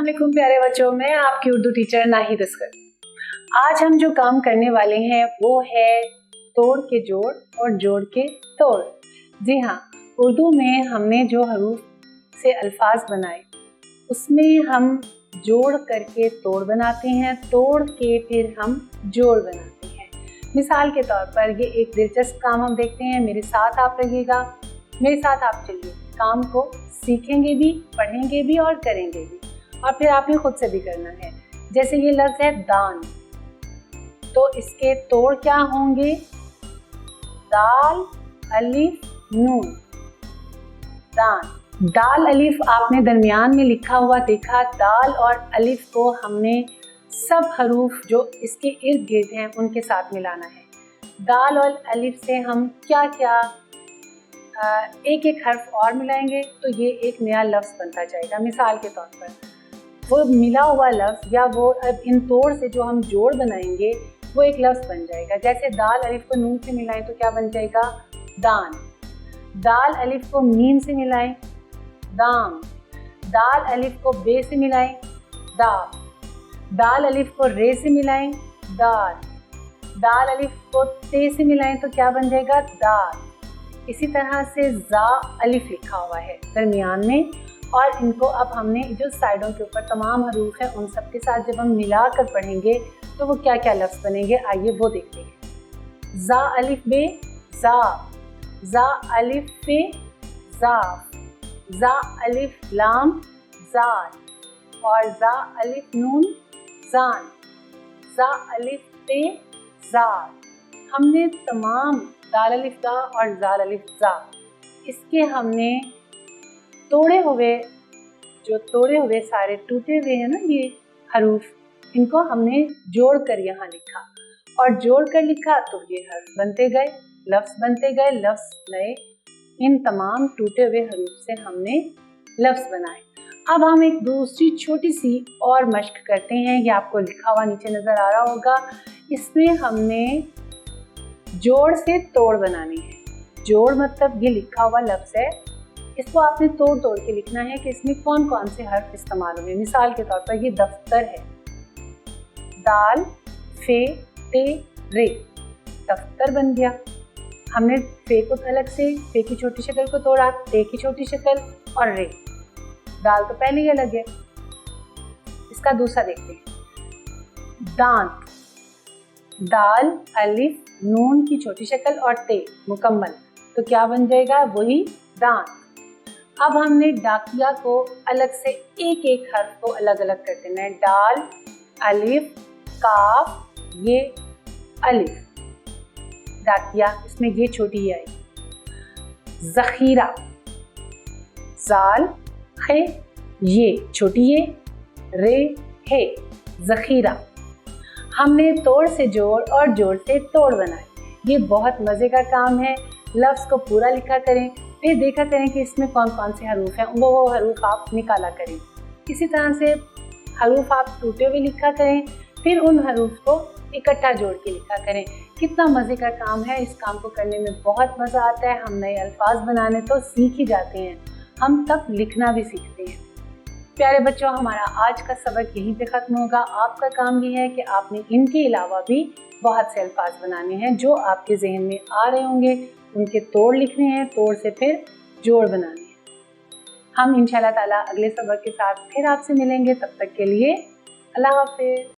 अस्सलाम वालेकुम प्यारे बच्चों, मैं आपकी उर्दू टीचर नाहिद अस्कर। आज हम जो काम करने वाले हैं वो है तोड़ के जोड़ और जोड़ के तोड़। जी हाँ, उर्दू में हमने जो हरूफ से अल्फाज बनाए उसमें हम जोड़ करके तोड़ बनाते हैं, तोड़ के फिर हम जोड़ बनाते हैं। मिसाल के तौर पर ये एक दिलचस्प काम हम देखते हैं। मेरे साथ आप रहिएगा, मेरे साथ आप चलिए, काम को सीखेंगे भी, पढ़ेंगे भी और करेंगे भी, और फिर आपने खुद से भी करना है। जैसे ये लफ्ज़ है दान, तो इसके तोड़ क्या होंगे? दाल अलिफ नून, दान। दाल अलिफ आपने दरमियान में लिखा हुआ देखा। दाल और अलिफ को हमने सब हरूफ जो इसके इर्द गिर्द हैं उनके साथ मिलाना है। दाल और अलिफ से हम क्या क्या एक एक हर्फ और मिलाएंगे तो ये एक नया लफ्ज़ बनता जाएगा। मिसाल के तौर पर वो मिला हुआ लफ्ज़ या वो अब इन तोड़ से जो हम जोड़ बनाएंगे वो एक लफ्ज़ बन जाएगा। जैसे दाल अलिफ को नून से मिलाएं तो क्या बन जाएगा? दान। दाल अलिफ को मीम से मिलाएं, दाम। दाल अलिफ को बे से मिलाएं, दाब। दाल अलिफ को रे से मिलाएं, दाल। दाल अलिफ को ते से मिलाएं तो क्या बन जाएगा? दाल। इसी तरह से जा अलिफ लिखा हुआ है दरमियान में, और इनको अब हमने जो साइडों के ऊपर तमाम हरूफ हैं उन सब के साथ जब हम मिला कर पढ़ेंगे तो वो क्या क्या लफ्ज़ बनेंगे, आइए वो देखते हैं। जा अलिफ बे जा, जा अलिफ फे जाफ, जा अलिफ लाम जाल, और जा अलिफ नून जान, जा अलिफ पे जाल। हमने तमाम दाल अलिफ दा और जाल अलिफ जा, इसके हमने तोड़े हुए सारे टूटे हुए हैं ना ये हरूफ, इनको हमने जोड़ कर यहाँ लिखा, और जोड़ कर लिखा तो ये हर्फ बनते गए, लफ्ज़ बनते गए, लफ्ज़ नए। इन तमाम टूटे हुए हरूफ से हमने लफ्ज़ बनाए। अब हम एक दूसरी छोटी सी और मश्क करते हैं। ये आपको लिखा हुआ नीचे नज़र आ रहा होगा। इसमें हमने जोड़ से तोड़ बनानी है। जोड़ मतलब ये लिखा हुआ लफ्ज़ है, इसको आपने तोड़ तोड़ के लिखना है कि इसमें कौन कौन से हर्फ इस्तेमाल होंगे। मिसाल के तौर पर ये दफ्तर है, दाल फे ते रे, दफ्तर बन गया। हमने फे को अलग से, फे की छोटी शक्ल को तोड़ा, ते की छोटी शक्ल और रे। दाल तो पहले ही अलग है। इसका दूसरा देखते हैं। दांत, दाल अलिफ नून की छोटी शक्ल और ते मुकम्मल, तो क्या बन जाएगा? वही दांत। अब हमने डाकिया को अलग से एक एक हर्फ को अलग अलग कर देना है। दाल अलिफ काफ ये अलिफ, डाकिया, इसमें ये छोटी है। जखीरा, जाल खे ये छोटी ये, रे हे, जखीरा। हमने तोड़ से जोड़ और जोड़ से तोड़ बनाए। ये बहुत मज़े का काम है। लफ्ज़ को पूरा लिखा करें, फिर देखा करें कि इसमें कौन कौन से हरूफ हैं, वो हरूफ आप निकाला करें। इसी तरह से हरूफ आप टूटे हुए लिखा करें, फिर उन हरूफ को इकट्ठा जोड़ के लिखा करें। कितना मज़े का काम है। इस काम को करने में बहुत मज़ा आता है। हम नए अल्फाज बनाने तो सीख ही जाते हैं, हम तब लिखना भी सीखते हैं। प्यारे बच्चों, हमारा आज का सबक यहीं पे ख़त्म होगा। आपका काम ये है कि आपने इनके अलावा भी बहुत से अल्फाज बनाने हैं जो आपके जहन में आ रहे होंगे, उनके तोड़ लिखने हैं, तोड़ से फिर जोड़ बनाने हैं। हम इंशाल्लाह ताला अगले सबक के साथ फिर आपसे मिलेंगे। तब तक के लिए अल्लाह हाफ़िज़।